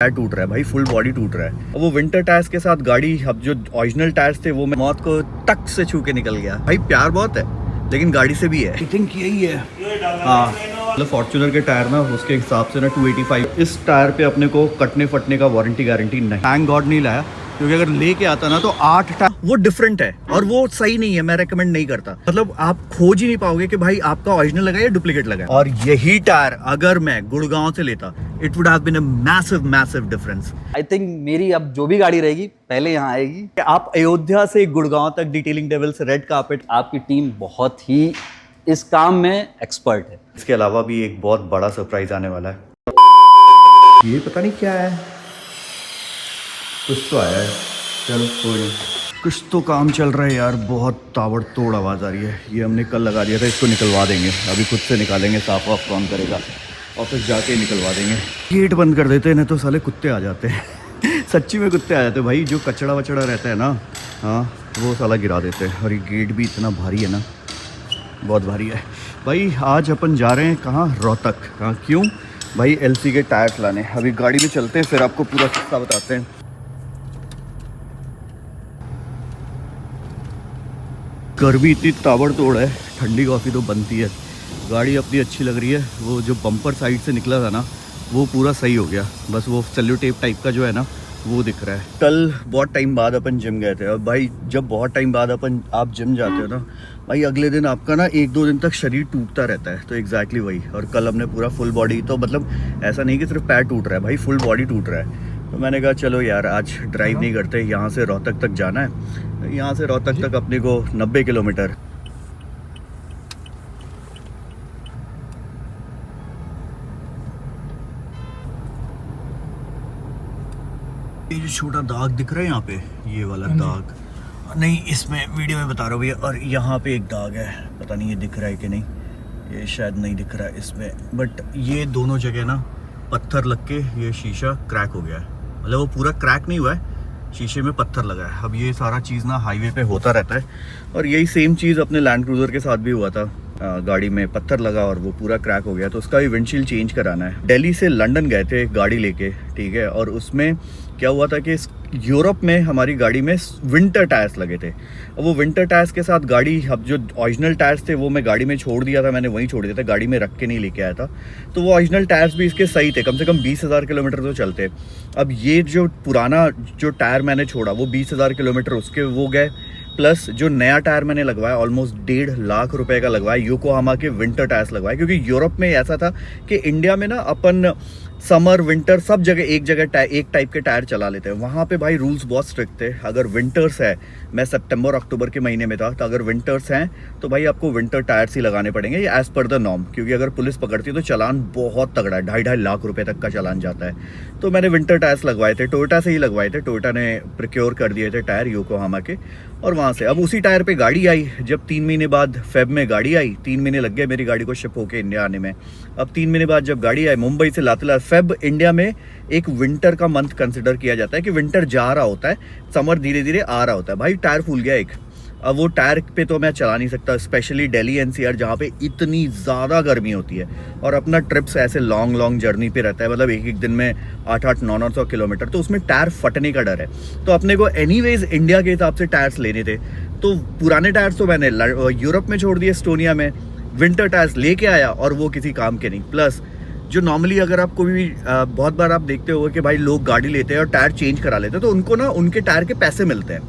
Tyre टूट रहा है भाई, फुल बॉडी टूट रहा है। अब वो विंटर टायर्स के साथ गाड़ी, अब जो ओरिजिनल टायर्स थे वो मैं मौत को तक से छू के निकल गया भाई। प्यार बहुत है लेकिन गाड़ी से भी है। आई थिंक यही है, हाँ मतलब फॉर्च्यूनर के टायर ना उसके हिसाब से ना 285। इस टायर पे अपने को कटने फटने का वारंटी गारंटी नहीं, थैंक गॉड नहीं लाया, क्योंकि अगर लेके आता ना तो 8 टायर वो डिफरेंट है और वो सही नहीं है, मैं रेकमेंड नहीं करता। मतलब आप खोज ही नहीं पाओगे कि भाई आपका ओरिजिनल लगा या डुप्लीकेट लगा है। और यही टायर अगर मैं गुड़गांव से लेता, it would have been a massive difference. I think मेरी अब जो भी गाड़ी रहेगी पहले यहाँ आएगी। आप अयोध्या से गुड़गांव तक डिटेलिंग डेविल्स रेड कार्पेट, आपकी टीम बहुत ही इस काम में एक्सपर्ट है। इसके अलावा भी एक बहुत बड़ा सरप्राइज आने वाला है। ये पता नहीं क्या है, कुछ तो आया है, चल कोई नहीं, कुछ तो काम चल रहा है यार। बहुत ताबड़तोड़ आवाज़ आ रही है। ये हमने कल लगा दिया था, इसको निकलवा देंगे, अभी खुद से निकालेंगे, साफ वाफ कौन करेगा, ऑफिस जाके निकलवा देंगे। गेट बंद कर देते हैं, नहीं तो साले कुत्ते आ जाते हैं सच्ची में कुत्ते आ जाते हैं भाई। जो कचड़ा वचड़ा रहता है ना, हाँ वो साला गिरा देते हैं। और ये गेट भी इतना भारी है ना, बहुत भारी है भाई। आज अपन जा रहे हैं कहाँ, रोहतक। हाँ क्यों भाई, एलसी के टायर्स लाने। अभी गाड़ी में चलते हैं, फिर आपको पूरा किस्सा बताते हैं। गर्मी इतनी ताबड़तोड़ है, ठंडी कॉफ़ी तो बनती है। गाड़ी अपनी अच्छी लग रही है। वो जो बम्पर साइड से निकला था ना, वो पूरा सही हो गया। बस वो सेल्यू टेप टाइप का जो है ना, वो दिख रहा है। कल बहुत टाइम बाद अपन जिम गए थे, और भाई जब बहुत टाइम बाद आप जिम जाते हो ना भाई, अगले दिन आपका ना 1-2 दिन तक शरीर टूटता रहता है। तो एग्जैक्टली वही। और कल हमने पूरा फुल बॉडी, तो मतलब ऐसा नहीं कि सिर्फ पैर टूट रहा है भाई, फुल बॉडी टूट रहा है। तो मैंने कहा चलो यार आज ड्राइव नहीं करते, यहाँ से रोहतक तक जाना है। यहाँ से रोहतक तक अपने को 90 किलोमीटर। ये जो छोटा दाग दिख रहा है यहाँ पे, ये वाला दाग नहीं, इसमें वीडियो में बता रहा हूँ भैया। और यहाँ पे एक दाग है, पता नहीं ये दिख रहा है कि नहीं, ये शायद नहीं दिख रहा है इसमें, बट ये दोनों जगह ना पत्थर लग के ये शीशा क्रैक हो गया है। मतलब वो पूरा क्रैक नहीं हुआ है, शीशे में पत्थर लगा है। अब ये सारा चीज़ ना हाईवे पे होता रहता है, और यही सेम चीज़ अपने लैंड क्रूज़र के साथ भी हुआ था। गाड़ी में पत्थर लगा और वो पूरा क्रैक हो गया, तो उसका भी विंडशील्ड चेंज कराना है। दिल्ली से लंदन गए थे गाड़ी लेके, ठीक है, और उसमें क्या हुआ था कि यूरोप में हमारी गाड़ी में विंटर टायर्स लगे थे। अब वो विंटर टायर्स के साथ गाड़ी, अब जो ओरिजिनल टायर्स थे वो मैं गाड़ी में छोड़ दिया था, मैंने वहीं छोड़ दिया था, गाड़ी में रख के नहीं लेके आया था। तो वो ओरिजिनल टायर्स भी इसके सही थे, कम से कम 20,000 किलोमीटर तो चलते। अब ये जो पुराना जो टायर मैंने छोड़ा वो 20,000 किलोमीटर उसके वो गए, प्लस जो नया टायर मैंने लगवाया ऑलमोस्ट 1.5 लाख रुपए का लगवाया, योकोहामा के विंटर टायर्स लगवाए। क्योंकि यूरोप में ऐसा था कि इंडिया में ना अपन समर विंटर सब जगह एक टाइप के टायर चला लेते हैं। वहाँ पे भाई रूल्स बहुत स्ट्रिक्ट थे। अगर विंटर्स है, मैं सितंबर अक्टूबर के महीने में था, तो अगर विंटर्स हैं तो भाई आपको विंटर टायर्स ही लगाने पड़ेंगे, ये एज़ पर द नॉर्म। क्योंकि अगर पुलिस पकड़ती है तो चालान बहुत तगड़ा है, 2.5 लाख रुपए तक का चालान जाता है। तो मैंने विंटर टायर्स लगवाए थे, टोयोटा से ही लगवाए थे। टोयोटा ने प्रोक्योर कर दिए थे टायर योकोहामा के, और वहाँ से अब उसी टायर पे गाड़ी आई। जब 3 महीने बाद फेब में गाड़ी आई, 3 महीने लग गए मेरी गाड़ी को शिप होके इंडिया आने में। अब 3 महीने बाद जब गाड़ी आई मुंबई से लातेलार, फेब इंडिया में एक विंटर का मंथ कंसिडर किया जाता है कि विंटर जा रहा होता है, समर धीरे धीरे आ रहा होता है। भाई टायर फूल गया एक। अब वो टायर पे तो मैं चला नहीं सकता, स्पेशली दिल्ली एनसीआर जहाँ पे इतनी ज़्यादा गर्मी होती है, और अपना ट्रिप्स ऐसे लॉन्ग जर्नी पे रहता है, मतलब एक दिन में 800 900 किलोमीटर, तो उसमें टायर फटने का डर है। तो अपने को एनीवेज इंडिया के हिसाब से टायर्स लेने थे, तो पुराने टायर्स तो मैंने यूरोप में छोड़ दिए, एस्टोनिया में। विंटर टायर्स लेके आया और वो किसी काम के नहीं। प्लस जो नॉर्मली अगर आपको भी बहुत बार आप देखते हो कि भाई लोग गाड़ी लेते हैं और टायर चेंज करा लेते हैं, तो उनको ना उनके टायर के पैसे मिलते हैं,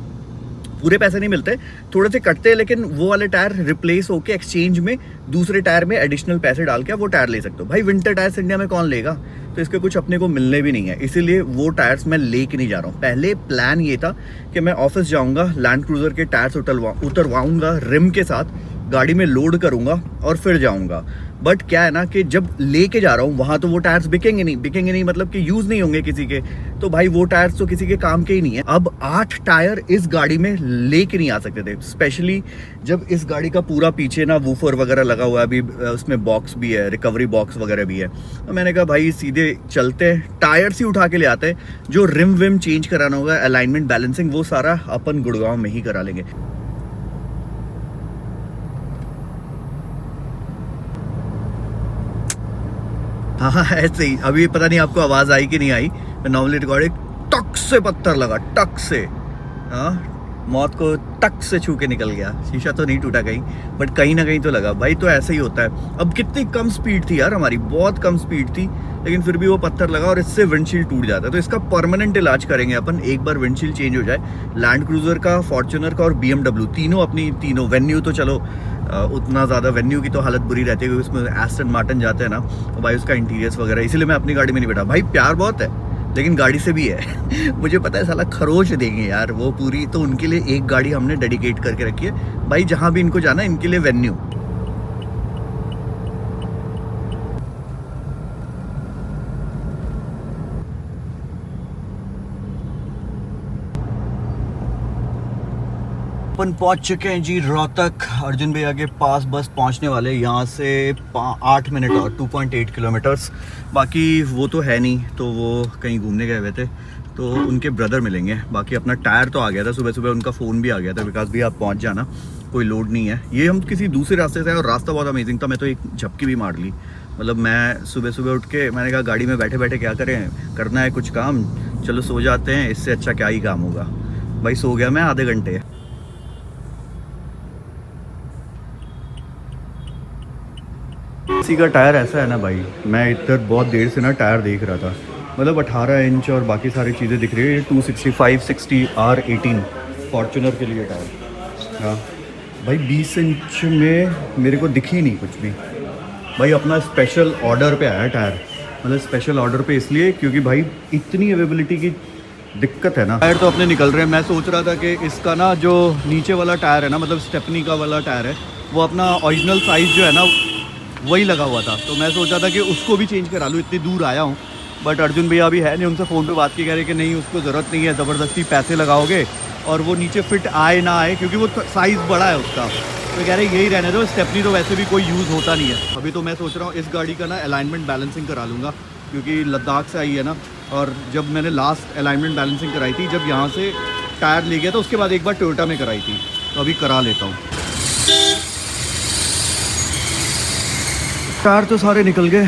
पूरे पैसे नहीं मिलते, थोड़े से कटते हैं, लेकिन वो वाले टायर रिप्लेस होके एक्सचेंज में दूसरे टायर में एडिशनल पैसे डाल के वो टायर ले सकते हो। भाई विंटर टायर्स इंडिया में कौन लेगा, तो इसके कुछ अपने को मिलने भी नहीं है, इसीलिए वो टायर्स मैं लेके नहीं जा रहा हूँ। पहले प्लान ये था कि मैं ऑफिस जाऊँगा, लैंड क्रूज़र के टायर्स उतरवाऊँगा रिम के साथ, गाड़ी में लोड करूँगा और फिर जाऊँगा। बट क्या है ना कि जब लेके जा रहा हूँ वहाँ तो वो टायर्स बिकेंगे नहीं, मतलब कि यूज़ नहीं होंगे किसी के, तो भाई वो टायर्स तो किसी के काम के ही नहीं है। अब 8 टायर इस गाड़ी में लेके नहीं आ सकते थे, स्पेशली जब इस गाड़ी का पूरा पीछे ना वूफर वगैरह लगा हुआ है, अभी उसमें बॉक्स भी है, रिकवरी बॉक्स वगैरह भी है। तो मैंने कहा भाई सीधे चलते हैं, टायर्स ही उठा के ले आते हैं, जो रिम विम चेंज कराना होगा, अलाइनमेंट बैलेंसिंग, वो सारा अपन गुड़गांव में ही करा लेंगे। हाँ ऐसे ही। अभी पता नहीं आपको आवाज़ आई कि नहीं आई, मैं नॉर्मली रिकॉर्डिंग टक से पत्थर लगा, टक से, हाँ, मौत को टक से छू के निकल गया। शीशा तो नहीं टूटा कहीं, बट कहीं ना कहीं तो लगा। भाई तो ऐसा ही होता है। अब कितनी कम स्पीड थी यार हमारी, बहुत कम स्पीड थी, लेकिन फिर भी वो पत्थर लगा और इससे विंडशील्ड टूट जाता है। तो इसका परमानेंट इलाज करेंगे अपन, एक बार विंडशील्ड चेंज हो जाए। लैंड क्रूजर का, फॉर्च्यूनर का और BMW तीनों अपनी, तीनों वेन्यू तो चलो उतना ज़्यादा वेन्यू की तो हालत बुरी रहती है, क्योंकि उसमें एस्टन मार्टिन जाते हैं ना, तो भाई उसका इंटीरियर्स वगैरह, इसीलिए मैं अपनी गाड़ी में नहीं बैठा। भाई प्यार बहुत है लेकिन गाड़ी से भी है मुझे पता है साला खरोच देंगे यार वो पूरी, तो उनके लिए एक गाड़ी हमने डेडिकेट करके रखी है भाई, जहाँ भी इनको जाना है इनके लिए वेन्यू। अपन पहुंच चुके हैं जी रोहतक, अर्जुन भैया के पास बस पहुंचने वाले, यहाँ से 8 मिनट और 2.8 किलोमीटर्स। बाकी वो तो है नहीं, तो वो कहीं घूमने गए हुए थे, तो उनके ब्रदर मिलेंगे। बाकी अपना टायर तो आ गया था, सुबह सुबह उनका फ़ोन भी आ गया था, विकास भी आप पहुंच जाना, कोई लोड नहीं है। ये हम किसी दूसरे रास्ते से आए और रास्ता बहुत अमेजिंग था, मैं तो एक झपकी भी मार ली। मतलब मैं सुबह सुबह उठ के मैंने कहा गाड़ी में बैठे बैठे क्या करें, करना है कुछ काम, चलो सो जाते हैं, इससे अच्छा क्या ही काम होगा। भाई सो गया मैं आधे घंटे। इसी का टायर ऐसा है ना भाई, मैं इधर बहुत देर से ना टायर देख रहा था, मतलब 18 इंच और बाकी सारी चीज़ें दिख रही है। 265 60 R18 फॉर्च्यूनर के लिए टायर, हाँ भाई 20 इंच में मेरे को दिख ही नहीं कुछ भी। भाई अपना स्पेशल ऑर्डर पे आया टायर, मतलब स्पेशल ऑर्डर पे इसलिए क्योंकि भाई इतनी अवेलेबिलिटी की दिक्कत है ना। टायर तो अपने निकल रहे हैं। मैं सोच रहा था कि इसका ना जो नीचे वाला टायर है ना, मतलब स्टेपनी का वाला टायर है, वो अपना ओरिजिनल साइज़ जो है ना वही लगा हुआ था, तो मैं सोचा था कि उसको भी चेंज करा लूँ, इतनी दूर आया हूँ। बट अर्जुन भैया अभी है नहीं, उनसे फ़ोन पे बात की, कह रहे कि नहीं उसको ज़रूरत नहीं है, ज़बरदस्ती पैसे लगाओगे और वो नीचे फिट आए ना आए, क्योंकि वो साइज़ बड़ा है उसका, तो कह रहे यही रहने दो, स्टेपनी तो वैसे भी कोई यूज़ होता नहीं है। अभी तो मैं सोच रहा हूँ इस गाड़ी का ना अलाइनमेंट बैलेंसिंग करा लूँगा, क्योंकि लद्दाख से आई है ना, और जब मैंने लास्ट अलाइनमेंट बैलेंसिंग कराई थी, जब यहाँ से टायर ले गया था, उसके बाद एक बार टोयोटा में कराई थी, तो अभी करा लेता हूँ। टायर तो सारे निकल गए,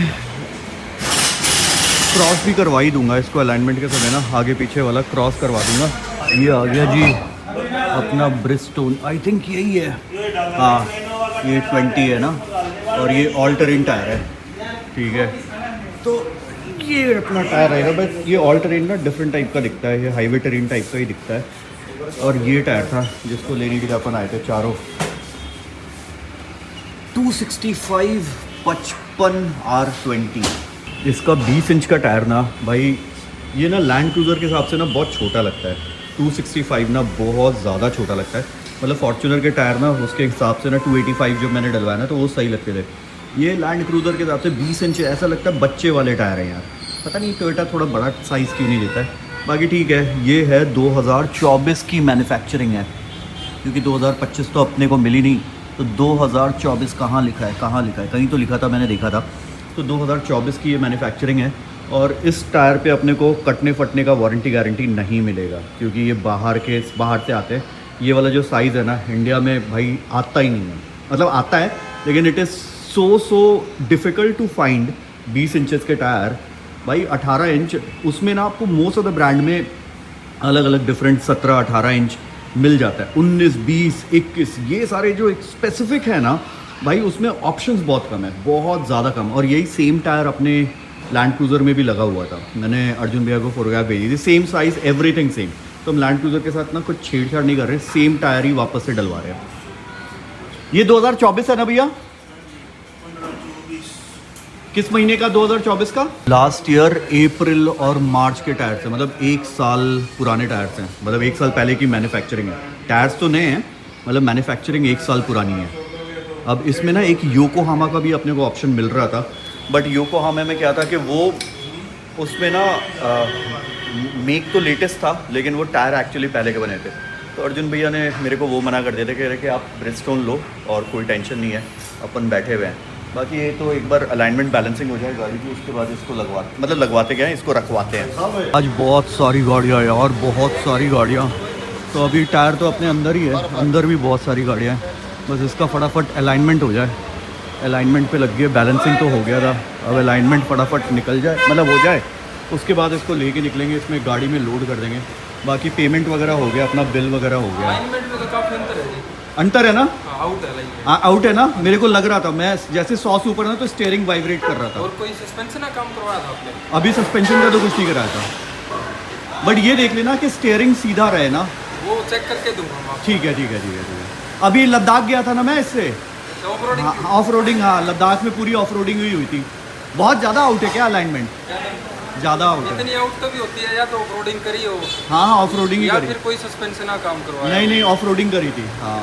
क्रॉस भी करवा ही दूंगा इसको अलाइनमेंट के समय ना, आगे पीछे वाला क्रॉस करवा दूंगा। ये आ गया जी अपना ब्रिजस्टोन, आई थिंक यही है, हाँ ये 20 है ना, और ये ऑल टेरेन टायर है, ठीक है। तो ये अपना टायर रहेगा, बस ये ऑल टेरेन ना डिफरेंट टाइप का दिखता है, ये हाईवे टेरेन टाइप का ही दिखता है। और ये टायर था जिसको लेने के लिए अपन आए थे चारों, 265 55 R20। इसका 20 इंच का टायर ना भाई, ये ना लैंड क्रूज़र के हिसाब से ना बहुत छोटा लगता है, 265 ना बहुत ज़्यादा छोटा लगता है। मतलब फॉर्च्यूनर के टायर ना उसके हिसाब से ना 285 जो मैंने डलवाया ना, तो वो सही लगते थे। ये लैंड क्रूज़र के हिसाब से 20 इंच ऐसा लगता है बच्चे वाले टायर हैं यार, पता नहीं टोयोटा थोड़ा बड़ा साइज़ क्यों नहीं देता है। बाकी ठीक है, ये है 2024 की मैन्युफैक्चरिंग है, क्योंकि 2025 तो अपने को मिली नहीं, तो 2024 कहाँ लिखा है, कहाँ लिखा है, कहीं तो लिखा था, मैंने देखा था। तो 2024 की ये मैन्युफैक्चरिंग है, और इस टायर पे अपने को कटने फटने का वारंटी गारंटी नहीं मिलेगा, क्योंकि ये बाहर से आते हैं। ये वाला जो साइज़ है ना इंडिया में भाई आता ही नहीं है, मतलब आता है लेकिन it is so difficult to find 20 inches के टायर। भाई 18 इंच उसमें ना आपको मोस्ट ऑफ द ब्रांड में अलग अलग डिफरेंट 17-18 इंच मिल जाता है, 19 20 21 ये सारे जो स्पेसिफिक है ना भाई, उसमें ऑप्शंस बहुत कम है, बहुत ज़्यादा कम। और यही सेम टायर अपने लैंड क्रूज़र में भी लगा हुआ था, मैंने अर्जुन भैया को फोटोग्राफ भेजी थी, सेम साइज़ एवरीथिंग सेम। तो हम लैंड क्रूज़र के साथ ना कुछ छेड़छाड़ नहीं कर रहे, सेम टायर ही वापस से डलवा रहे हैं। ये 2024 है ना भैया, किस महीने का? 2024 का लास्ट ईयर अप्रैल और मार्च के टायर्स हैं, मतलब 1 साल पुराने टायर्स हैं, मतलब 1 साल पहले की मैन्युफैक्चरिंग है। टायर्स तो नए हैं, मतलब मैन्युफैक्चरिंग 1 साल पुरानी है। अब इसमें ना एक योकोहामा का भी अपने को ऑप्शन मिल रहा था, बट योकोहामा में क्या था कि वो उसमें ना मेक तो लेटेस्ट था, लेकिन वो टायर एक्चुअली पहले के बने थे। तो अर्जुन भैया ने मेरे को वो मना कर दिया था, कह रहे कि आप ब्रिजस्टोन लो और कोई टेंशन नहीं है, अपन बैठे हुए हैं। बाकी ये तो एक बार अलाइनमेंट बैलेंसिंग हो जाए गाड़ी की, उसके बाद इसको लगवाते गए, इसको रखवाते हैं। आज बहुत सारी गाड़ियाँ यार, बहुत सारी गाड़ियाँ। तो अभी टायर तो अपने अंदर ही है, अंदर भी बहुत सारी गाड़ियाँ हैं, बस इसका फटाफट अलाइनमेंट हो जाए। अलाइनमेंट पे लग गया, बैलेंसिंग तो हो गया था, अब अलाइनमेंट फटाफट निकल जाए, मतलब हो जाए, उसके बाद इसको लेके निकलेंगे, इसमें गाड़ी में लोड कर देंगे। बाकी पेमेंट वगैरह हो गया, अपना बिल वगैरह हो गया। अलाइनमेंट में तो काफी अंतर है जी। अंतर है ना? आउट है अलाइनमेंट। हाँ आउट है ना, मेरे को लग रहा था, मैं जैसे 100 से ऊपर ना तो स्टीयरिंग वाइब्रेट कर रहा था। और कोई सस्पेंशन का काम करवाया था आपने? अभी सस्पेंशन का तो कुछ नहीं कराया था, बट ये देख लेना कि स्टीयरिंग सीधा रहे ना। वो चेक करके दूंगा मैं आपको। ठीक है ठीक है ठीक है ठीक है। अभी लद्दाख गया था ना मैं इससे, ऑफ रोडिंग ऑफ रोडिंग, हाँ लद्दाख में पूरी ऑफ रोडिंग हुई थी। बहुत ज़्यादा आउट है क्या अलाइनमेंट? ज़्यादा आउट है। इतनी आउट तो भी होती है, या तो ऑफ रोडिंग करी हो हाँ हाँ ऑफ रोडिंग ही या करी। फिर कोई सस्पेंशन का काम करवाया। नहीं नहीं ऑफ रोडिंग करी थी। हाँ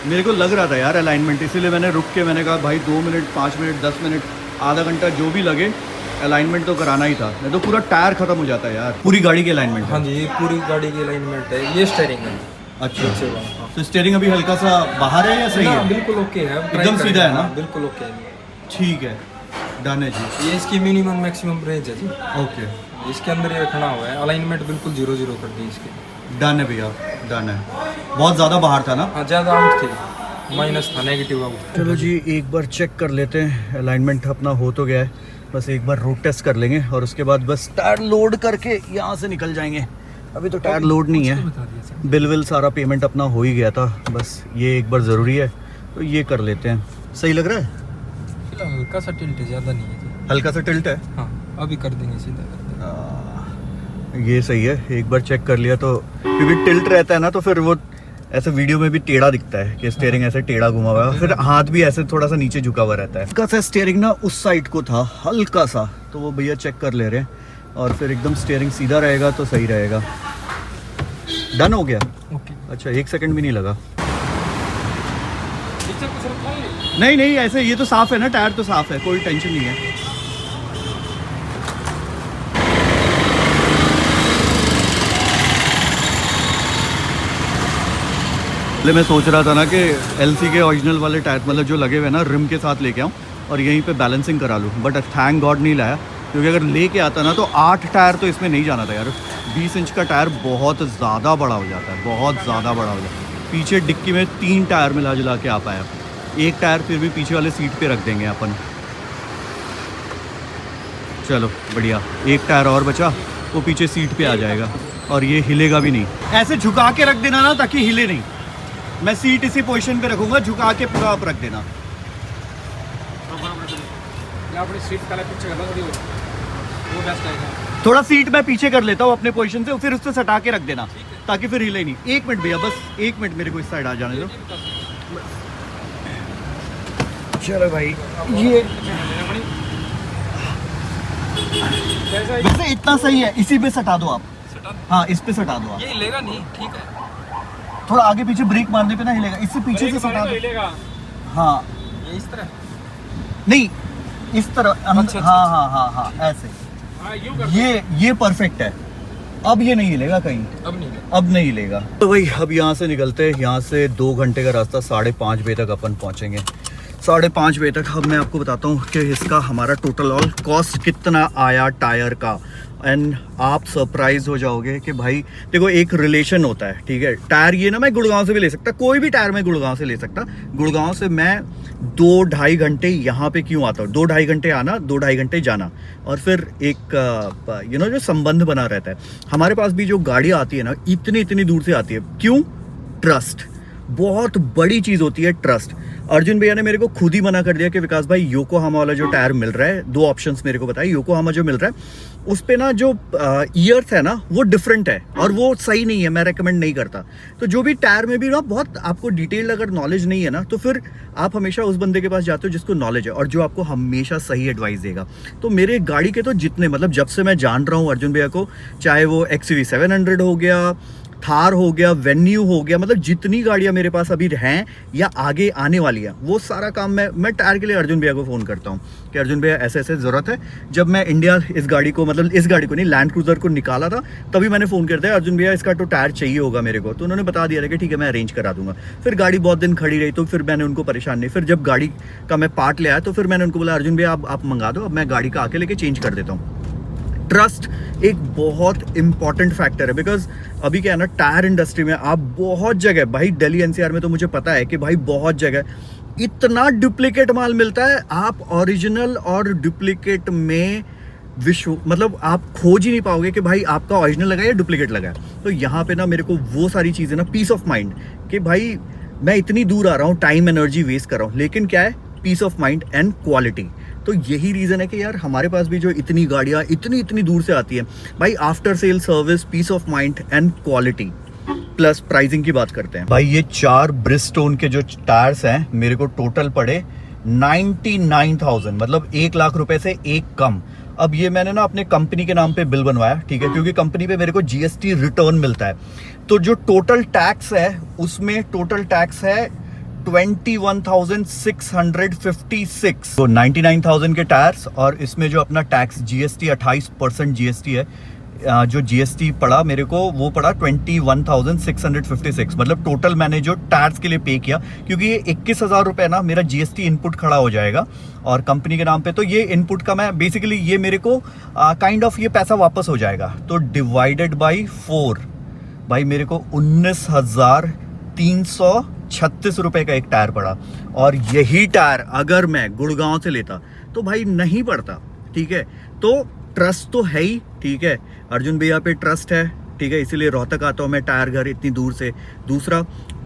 मेरे को लग रहा था यार अलाइनमेंट, इसीलिए मैंने रुक के मैंने कहा भाई 2 मिनट 5 मिनट 10 मिनट आधा घंटा जो भी लगे अलाइनमेंट तो कराना ही था, नहीं तो पूरा टायर खत्म हो जाता है यार। पूरी गाड़ी की अलाइनमेंट है। हाँ जी, ये पूरी गाड़ी की अलाइनमेंट है। ये स्टीयरिंग है। अच्छा तो स्टीयरिंग अभी हल्का सा बाहर है या सही ना, है? बिल्कुल ओके है। एकदम सीधा है ना? बिल्कुल ओके है। ठीक है डन है जी। ये इसकी मिनिमम मैक्सिमम रेंज है जी। ओके इसके अंदर ये रखना हुआ है। अलाइनमेंट बिल्कुल 0-0 कर दी इसकी। डन है भैया डन है। बहुत ज़्यादा बाहर था ना? हाँ ज़्यादा आउट थी, माइनस था, नेगेटिव आउट। चलो जी एक बार चेक कर लेते हैं, अलाइनमेंट अपना हो तो गया है, बस एक बार रोड टेस्ट कर लेंगे और उसके बाद बस टायर लोड करके यहाँ से निकल जाएंगे। अभी तो टायर लोड नहीं है, बिल विल सारा पेमेंट अपना हो ही गया था, बस ये एक बार ज़रूरी है तो ये कर लेते हैं। सही लग रहा है? फिलहाल हल्का सा टिल्ट है, ज़्यादा नहीं है जी। हल्का सा टिल्ट है। हाँ अभी कर देंगे, सीधा कर देंगे। ये सही है, एक बार चेक कर लिया तो, क्योंकि टिल्ट रहता है ना तो फिर वो ऐसे वीडियो में भी टेढ़ा दिखता है कि स्टीयरिंग ऐसे टेढ़ा घुमा हुआ है, फिर हाथ भी ऐसे थोड़ा सा नीचे झुका हुआ रहता है। हल्का सा स्टीयरिंग ना उस साइड को था हल्का सा, तो वो भैया चेक कर ले रहे हैं और फिर एकदम स्टीयरिंग सीधा रहेगा तो सही रहेगा। डन हो गया। ओके। अच्छा 1 सेकंड भी नहीं लगा। पीछे कुछ रखा है? नहीं नहीं ऐसे ये तो साफ है ना, टायर तो साफ है, कोई टेंशन नहीं है। पहले मैं सोच रहा था ना कि एलसी के ओरिजिनल वाले टायर मतलब जो लगे हुए हैं ना रिम के साथ लेके आऊँ और यहीं पे बैलेंसिंग करा लूँ, बट थैंक गॉड नहीं लाया, क्योंकि अगर लेके आता ना तो 8 टायर तो इसमें नहीं जाना था यार। 20 इंच का टायर बहुत ज़्यादा बड़ा हो जाता है, बहुत ज़्यादा बड़ा हो जाता है। पीछे डिक्की में 3 टायर मिला जुला के आ पाया, एक टायर फिर भी पीछे वाले सीट पे रख देंगे अपन। चलो बढ़िया, एक टायर और बचा, वो पीछे सीट पे आ जाएगा और ये हिलेगा भी नहीं। ऐसे झुका के रख देना ना ताकि हिले नहीं। मैं सीट इसी पोजीशन पे रखूंगा, झुका के पूरा आप रख देना। अपनी सीट का पीछे करना थोड़ी, वो बेस्ट आएगा। थोड़ा सीट मैं पीछे कर लेता हूँ अपने पोजीशन से, फिर उससे सटा के रख देना ताकि फिर हिले नहीं। 1 मिनट भैया, बस 1 मिनट मेरे को इस साइड आ जाने दो। चलो भाई ये वैसे इतना सही है, इसी पे सटा दो आप। हाँ इस पे सटा दो आप। ये हिलेगा नहीं, ठीक है। थोड़ा आगे पीछे ब्रेक मारने पे ना हिलेगा, इससे पीछे से सटा दो। हिलेगा। हाँ ये इस तरह नहीं इस तरह अच्छा, हाँ हाँ हाँ हाँ ऐसे। ये परफेक्ट है। अब ये नहीं हिलेगा कहीं, अब नहीं हिलेगा। तो भाई अब यहाँ से निकलते हैं, यहाँ से 2 घंटे का रास्ता, 5:30 बजे तक अपन पहुँचेंगे। 5:30 बजे तक अब मैं आपको बताता हूँ कि इसका हमारा टोटल ऑल कॉस्ट कितना आया टायर का, एंड आप सरप्राइज हो जाओगे कि भाई देखो एक रिलेशन होता है, ठीक है। टायर ये ना मैं गुड़गांव से भी ले सकता, कोई भी टायर मैं गुड़गांव से ले सकता। गुड़गांव से मैं 2-2.5 घंटे यहाँ पे क्यों आता हूँ, 2-2.5 घंटे आना 2-2.5 घंटे जाना, और फिर एक जो संबंध बना रहता है। हमारे पास भी जो गाड़ी आती है ना इतनी दूर से आती है, क्यों? ट्रस्ट बहुत बड़ी चीज़ होती है, ट्रस्ट। अर्जुन भैया ने मेरे को खुद ही मना कर दिया कि विकास भाई योकोहामा वाला जो टायर मिल रहा है, 2 ऑप्शंस मेरे को बताए। योकोहामा जो मिल रहा है उस पे ना जो ईयर्थ है ना वो डिफरेंट है और वो सही नहीं है, मैं रेकमेंड नहीं करता। तो जो भी टायर में भी ना बहुत आपको डिटेल्ड अगर नॉलेज नहीं है ना तो फिर आप हमेशा उस बंदे के पास जाते हो जिसको नॉलेज है और जो आपको हमेशा सही एडवाइस देगा। तो मेरे गाड़ी के तो जितने मतलब जब से मैं जान रहा हूँ अर्जुन भैया को, चाहे वो XUV 700 हो गया, थार हो गया, वेन्यू हो गया, मतलब जितनी गाड़ियां मेरे पास अभी हैं या आगे आने वाली है वो सारा काम मैं टायर के लिए अर्जुन भैया को फ़ोन करता हूँ कि अर्जुन भैया ऐसे ऐसे ज़रूरत है। जब मैं इंडिया इस गाड़ी को मतलब इस गाड़ी को नहीं लैंड क्रूज़र को निकाला था तभी मैंने फ़ोन कर दिया अर्जुन भैया इसका तो टायर चाहिए होगा मेरे को, तो उन्होंने बता दिया था कि ठीक है मैं अरेंज करा दूंगा। फिर गाड़ी बहुत दिन खड़ी रही तो फिर मैंने उनको परेशान नहीं, फिर जब गाड़ी का मैं पार्ट ले आया तो फिर मैंने उनको बोला अर्जुन भैया आप मंगा दो, अब मैं गाड़ी का आके लेके चेंज कर देता हूँ। ट्रस्ट एक बहुत इंपॉर्टेंट फैक्टर है, बिकॉज अभी क्या है ना टायर इंडस्ट्री में आप बहुत जगह, भाई दिल्ली NCR में तो मुझे पता है कि भाई बहुत जगह इतना डुप्लीकेट माल मिलता है। आप ओरिजिनल और डुप्लीकेट में विश्व मतलब आप खोज ही नहीं पाओगे कि भाई आपका ओरिजिनल लगा है या डुप्लीकेट लगा है। तो यहाँ पे ना मेरे को वो सारी चीज़ें ना, पीस ऑफ माइंड कि भाई मैं इतनी दूर आ रहा हूँ, टाइम एनर्जी वेस्ट कर रहा हूँ, लेकिन क्या है, peace of mind and quality. तो यही रीज़न है कि यार हमारे पास भी जो इतनी गाड़ियाँ इतनी दूर से आती है भाई, after sale service, peace of mind and quality plus pricing की बात करते हैं। भाई ये 4 ब्रिजस्टोन के जो टायर्स हैं मेरे को टोटल पड़े 99,000, मतलब 1 लाख रुपए से एक कम। अब ये मैंने ना अपने कंपनी के नाम पे बिल बनवाया, ठीक है, क्योंकि कंपनी पे मेरे को जीएसटी रिटर्न मिलता है। तो जो टोटल टैक्स है उसमें टोटल टैक्स है 21,656। तो 99,000 के टायर्स और इसमें जो अपना टैक्स जीएसटी 28% जीएसटी है, जो जीएसटी पड़ा मेरे को वो पड़ा 21,656। मतलब टोटल मैंने जो टैक्स के लिए पे किया, क्योंकि ये 21,000 रुपये ना मेरा जीएसटी इनपुट खड़ा हो जाएगा और कंपनी के नाम पे, तो ये इनपुट का मैं बेसिकली ये मेरे को काइंड ऑफ ये पैसा वापस हो जाएगा। तो डिवाइडेड बाई 4 भाई मेरे को 19,336 रुपये का एक टायर पड़ा। और यही टायर अगर मैं गुड़गांव से लेता तो भाई नहीं पड़ता, ठीक है। तो ट्रस्ट तो है ही, ठीक है, अर्जुन भैया पे ट्रस्ट है, ठीक है, इसीलिए रोहतक आता हूँ मैं टायर घर इतनी दूर से। दूसरा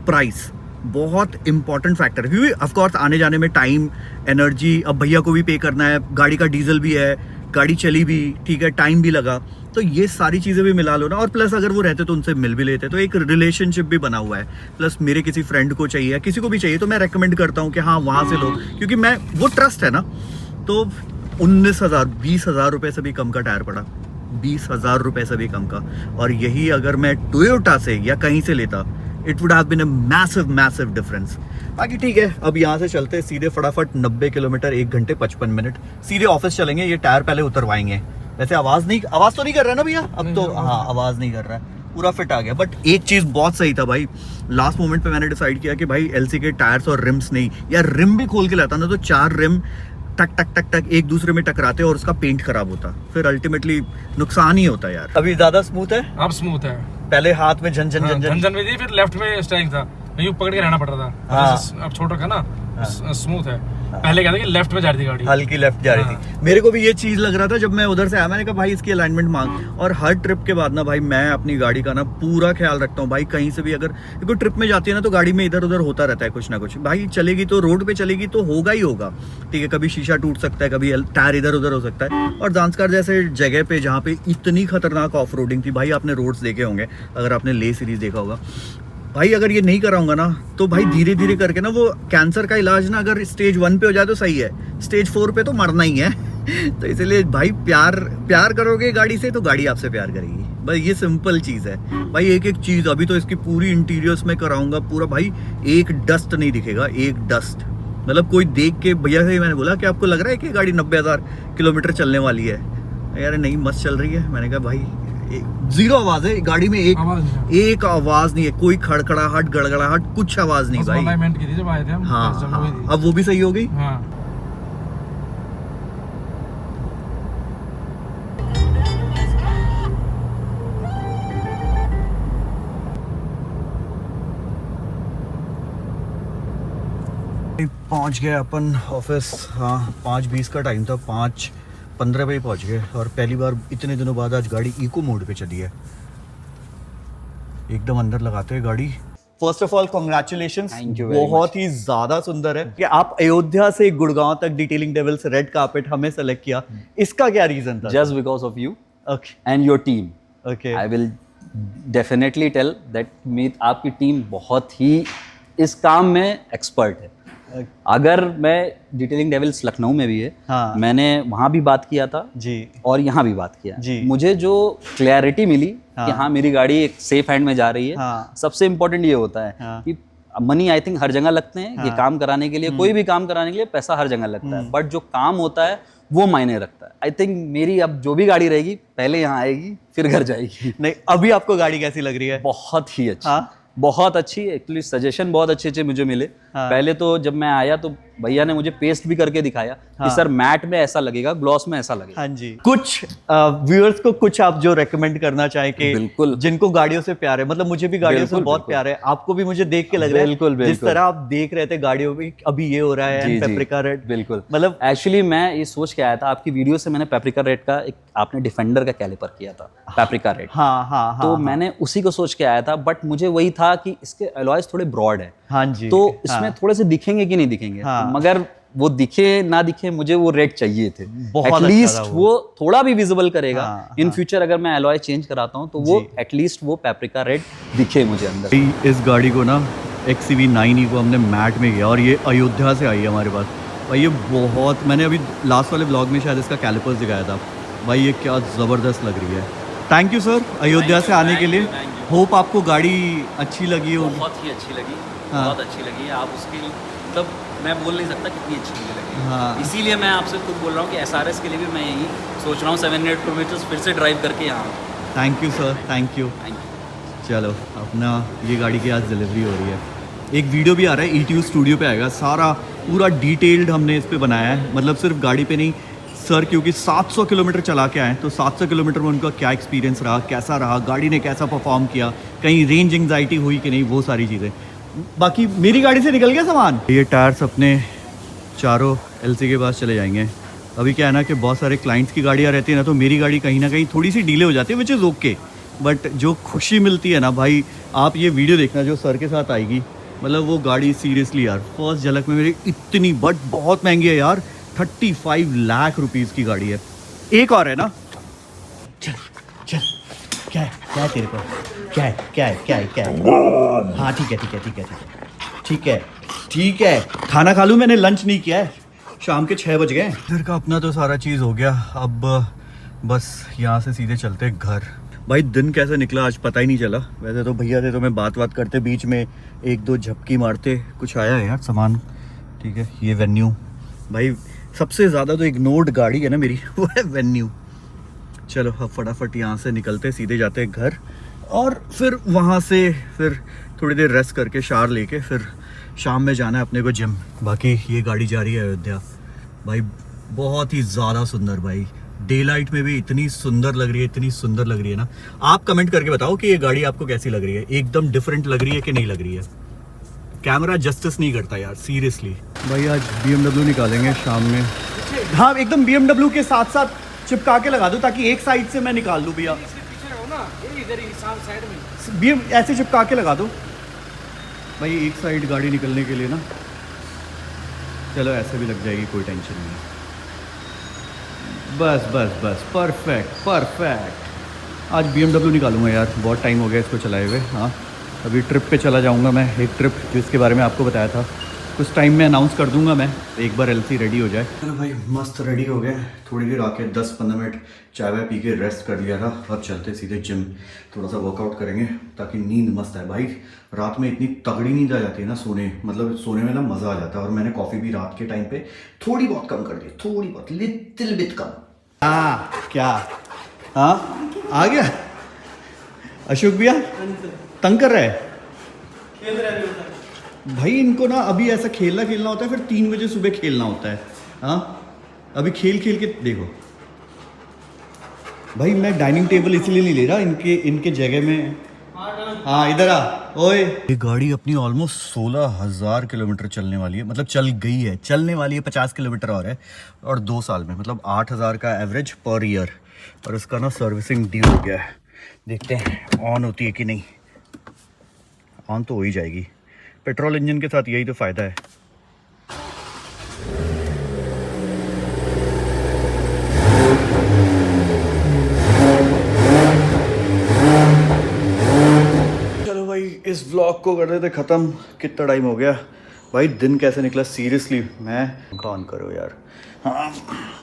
प्राइस बहुत इंपॉर्टेंट फैक्टर है, क्योंकि ऑफकोर्स आने जाने में टाइम एनर्जी, अब भैया को भी पे करना है, गाड़ी का डीजल भी है, गाड़ी चली भी, ठीक है, टाइम भी लगा, तो ये सारी चीज़ें भी मिला लो ना। और प्लस अगर वो रहते तो उनसे मिल भी लेते, तो एक रिलेशनशिप भी बना हुआ है। प्लस मेरे किसी फ्रेंड को चाहिए, किसी को भी चाहिए, तो मैं रेकमेंड करता हूँ कि हाँ वहाँ से लो, क्योंकि मैं वो ट्रस्ट है ना। तो 19,000 20,000 रुपये से भी कम का टायर पड़ा, 20,000 रुपये से भी कम का। और यही अगर मैं टोयोटा से या कहीं से लेता, it would have been a massive difference. बाकी ठीक है, अब यहाँ से चलते सीधे फटाफट 90 किलोमीटर 1 घंटे 55 मिनट सीधे ऑफिस चलेंगे। ये टायर पहले उतरवाएंगे। वैसे आवाज़ तो नहीं कर रहा है ना भैया अब तो? हाँ, आवाज़ नहीं कर रहा है, पूरा फिट आ गया। बट एक चीज़ बहुत सही था भाई, लास्ट मोमेंट पे मैंने डिसाइड किया कि भाई एलसी के टायर्स और रिम्स नहीं, यार रिम भी खोल के लाता ना तो 4 रिम टक टक टक टक एक दूसरे में टकराते और उसका पेंट खराब होता, फिर अल्टीमेटली नुकसान ही होता यार। अभी ज्यादा स्मूथ है, अब स्मूथ है। पहले हाथ में झंझन में थी, फिर लेफ्ट में स्टेयरिंग था, यूं पकड़ के रहना पड़ रहा था। हाँ। अब छोड़ रखा ना, स्मूथ है। पहले क्या था कि लेफ्ट में जा रही थी गाड़ी, हल्की लेफ्ट जा रही थी। मेरे को भी ये चीज लग रहा था जब मैं उधर से आया, मैंने कहा भाई इसकी अलाइनमेंट मांग। और हर ट्रिप के बाद ना भाई मैं अपनी गाड़ी का ना पूरा ख्याल रखता हूँ भाई। कहीं से भी अगर कोई ट्रिप में जाती है ना तो गाड़ी में इधर उधर होता रहता है कुछ ना कुछ। भाई चलेगी तो रोड पे चलेगी तो होगा ही होगा, ठीक है। कभी शीशा टूट सकता है, कभी टायर इधर उधर हो सकता है। और जांस्कर जैसे जगह पे जहाँ पे इतनी खतरनाक ऑफ रोडिंग थी भाई, आपने रोड्स देखे होंगे अगर आपने ले सीरीज देखा होगा भाई, अगर ये नहीं कराऊंगा ना तो भाई धीरे धीरे करके ना वो कैंसर का इलाज ना अगर स्टेज 1 पे हो जाए तो सही है, स्टेज 4 पे तो मरना ही है। तो इसलिए भाई प्यार करोगे गाड़ी से तो गाड़ी आपसे प्यार करेगी, भाई ये सिंपल चीज़ है भाई। एक एक चीज़ अभी तो इसकी पूरी इंटीरियर्स में कराऊंगा पूरा भाई, एक डस्ट नहीं दिखेगा, एक डस्ट। मतलब कोई देख के भैया से मैंने बोला कि आपको लग रहा है कि गाड़ी 90,000 किलोमीटर चलने वाली है? यार नहीं, मस्त चल रही है। मैंने कहा भाई जीरो आवाज है गाड़ी में, एक आवाज नहीं है, कोई खड़खड़ाहट गड़गड़ाहट कुछ आवाज नहीं भाई। अलाइनमेंट की थी जब आए थे हम। हाँ, अब वो भी सही हो गई। हाँ। पहुंच गए अपन ऑफिस। हाँ, 5:20 का टाइम था, 5:15 बजे पहुंच गए। और पहली बार इतने दिनों बाद आज गाड़ी इको मोड पे चली है। एकदम अंदर लगाते हैं गाड़ी। फर्स्ट ऑफ ऑल कॉन्ग्रेचुलेशंस, बहुत ही ज्यादा सुंदर है कि आप अयोध्या से गुड़गांव तक डिटेलिंग डेविल्स रेड कार्पेट हमें सेलेक्ट किया। इसका क्या रीजन था? Just because of you Okay. and your team. Okay. I will definitely tell that आपकी टीम बहुत ही इस काम में एक्सपर्ट है। अगर मैं डिटेलिंग डेविल्स लखनऊ में भी है, हाँ। मैंने वहाँ भी बात किया था जी, और यहाँ भी बात किया जी। मुझे जो क्लैरिटी मिली कि हाँ मेरी गाड़ी एक सेफ हैंड में जा रही है। हाँ। सबसे इम्पोर्टेंट ये होता है कि मनी आई थिंक हर जगह लगते हैं। ये काम कराने के लिए, कोई भी काम कराने के लिए पैसा हर जगह लगता है, बट जो काम होता है वो मायने रखता है। आई थिंक मेरी अब जो भी गाड़ी रहेगी पहले यहाँ आएगी फिर घर जाएगी। नहीं अभी आपको गाड़ी कैसी लग रही है? बहुत ही अच्छी, हाँ? बहुत अच्छी। एक्चुअली सजेशन बहुत अच्छे अच्छे मुझे मिले। हाँ। पहले तो जब मैं आया तो भैया ने मुझे पेस्ट भी करके दिखाया कि सर मैट में ऐसा लगेगा, ग्लॉस में ऐसा लगेगा। हाँ जी। कुछ व्यूअर्स को कुछ आप जो रेकमेंड करना चाहें कि बिल्कुल, जिनको गाड़ियों से प्यार है, मतलब मुझे भी गाड़ियों से बहुत प्यार है, आपको भी मुझे देख के लग रहा है बिल्कुल, जिस तरह आप देख रहे थे गाड़ियों में अभी ये हो रहा है पेपरिका रेड। बिल्कुल, मतलब एक्चुअली मैं ये सोच के आया था, आपकी वीडियो से मैंने पेपरिका रेड का एक आपने डिफेंडर का कैलिपर किया था, पेपरिका रेड। हाँ, तो मैंने उसी को सोच के आया था, बट मुझे वही था कि इसके अलॉयज थोड़े ब्रॉड है। हाँ जी। तो इसमें थोड़े से दिखेंगे कि नहीं दिखेंगे, मगर वो दिखे ना दिखे मुझे वो रेड चाहिए थे। एटलीस्ट वो थोड़ा भी विजिबल करेगा। इन फ्यूचर अगर मैं अलॉय चेंज कराता हूँ तो वो एटलीस्ट वो पेपरिका रेड दिखे मुझे अंदर। इस गाड़ी को ना XCV 9e को हमने मैट में किया और ये अयोध्या से आई है हमारे पास भाई। ये बहुत, मैंने अभी लास्ट वाले ब्लॉग में शायद इसका कैलिपर्स दिखाया था भाई, ये क्या ज़बरदस्त लग रही है। थैंक यू सर अयोध्या से आने के लिए। होप आपको गाड़ी अच्छी लगी हो। बहुत ही अच्छी लगी, बहुत अच्छी लगी। आप उसकी मतलब मैं बोल नहीं सकता कितनी अच्छी मुझे लगी। इसीलिए मैं आपसे खुद बोल रहा हूँ कि SRS के लिए भी मैं यही सोच रहा हूँ 700 किलोमीटर फिर से ड्राइव करके यहाँ। Thank you sir, thank you. चलो अपना ये गाड़ी की आज डिलीवरी हो रही है। एक वीडियो भी आ रहा है ETU स्टूडियो पे आएगा, सारा पूरा डिटेल्ड हमने इस पे बनाया है। मतलब सिर्फ गाड़ी पे नहीं सर, क्योंकि 700 किलोमीटर चला के आए तो 700 किलोमीटर में उनका क्या एक्सपीरियंस रहा, कैसा रहा, गाड़ी ने कैसा परफॉर्म किया, कहीं रेंज एंग्जाइटी हुई कि नहीं, वो सारी चीज़ें। बाकी मेरी गाड़ी से निकल गया सामान। ये टायर्स अपने चारों LC के पास चले जाएंगे। अभी क्या है ना कि बहुत सारे क्लाइंट्स की गाड़ियाँ रहती है ना, तो मेरी गाड़ी कहीं ना कहीं थोड़ी सी डिले हो जाती है, विच इज़ ओके। बट जो खुशी मिलती है ना भाई, आप ये वीडियो देखना जो सर के साथ आएगी, मतलब वो गाड़ी सीरियसली यार फर्स्ट झलक में मेरी इतनी, बट बहुत महंगी है यार, 35 लाख रुपीज़ की गाड़ी है। एक और है ना, चल चल, क्या है तेरे को, क्या है? हाँ ठीक है, खाना खा लूँ, मैंने लंच नहीं किया है, शाम के 6 बज गए। घर का अपना तो सारा चीज़ हो गया, अब बस यहाँ से सीधे चलते घर। भाई दिन कैसे निकला आज पता ही नहीं चला। वैसे तो भैया थे तो मैं बात करते बीच में 1-2 झपकी मारते, कुछ आया है यार सामान। ठीक है, ये वेन्यू भाई सबसे ज़्यादा तो इग्नोर्ड गाड़ी है ना मेरी, वो है वेन्यू। चलो अब फटाफट यहाँ से निकलते, सीधे जाते हैं घर, और फिर वहाँ से फिर थोड़ी देर रेस्ट करके शावर लेके फिर शाम में जाना है अपने को जिम। बाकी ये गाड़ी जा रही है अयोध्या भाई, बहुत ही ज़्यादा सुंदर भाई, डे लाइट में भी इतनी सुंदर लग रही है ना। आप कमेंट करके बताओ कि ये गाड़ी आपको कैसी लग रही है, एकदम डिफरेंट लग रही है कि नहीं लग रही है। कैमरा जस्टिस नहीं करता यार सीरियसली। भाई आज BMW निकालेंगे शाम में। हाँ एकदम BMW के साथ साथ चिपका के लगा दो ताकि एक साइड से मैं निकाल लूँ भैया। ऐसे चिपका के लगा दो भाई, एक साइड गाड़ी निकलने के लिए ना। चलो ऐसे भी लग जाएगी, कोई टेंशन नहीं। बस परफेक्ट। आज BMW निकालूंगा यार, बहुत टाइम हो गया इसको चलाए हुए। हाँ अभी ट्रिप पे चला जाऊंगा मैं, एक ट्रिप जिसके बारे में आपको बताया था, कुछ टाइम में अनाउंस कर दूंगा मैं, एक बार LC रेडी हो जाए। चलो भाई मस्त रेडी हो गए, थोड़ी देर आके 10-15 मिनट चाय वाय पी के रेस्ट कर लिया था। अब चलते सीधे जिम, थोड़ा सा वर्कआउट करेंगे ताकि नींद मस्त आए। भाई रात में इतनी तगड़ी नींद आ जाती है ना, सोने में ना मज़ा आ जाता है। और मैंने कॉफ़ी भी रात के टाइम पे थोड़ी बहुत कम कर दी, थोड़ी बहुत, लिटिल बिट कम। क्या आ गया अशोक भैया, तंग कर रहा है भाई। इनको ना अभी ऐसा खेलना होता है, फिर 3 बजे सुबह खेलना होता है। हाँ अभी खेल के देखो भाई, मैं डाइनिंग टेबल इसलिए नहीं ले रहा इनके जगह में। हाँ इधर आ ओए। ये गाड़ी अपनी ऑलमोस्ट 16,000 किलोमीटर चलने वाली है, मतलब चल गई है, चलने वाली है 50 किलोमीटर और है, और 2 साल में मतलब 8,000 का एवरेज पर ईयर। और इसका ना सर्विसिंग ड्यू हो गया है, देखते हैं ऑन होती है कि नहीं। ऑन तो हो ही जाएगी, पेट्रोल इंजन के साथ यही तो फ़ायदा है। चलो भाई इस व्लॉग को कर देते ख़त्म। कितना टाइम हो गया भाई, दिन कैसे निकला सीरियसली। मैं ऑन करो यार। हाँ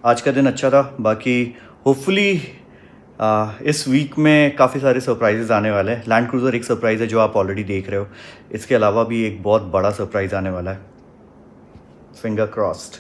आज का दिन अच्छा था। बाकी होपफुली इस वीक में काफ़ी सारे सरप्राइजेस आने वाले हैं। लैंड क्रूज़र एक सरप्राइज़ है जो आप ऑलरेडी देख रहे हो, इसके अलावा भी एक बहुत बड़ा सरप्राइज़ आने वाला है, फिंगर क्रॉस्ड।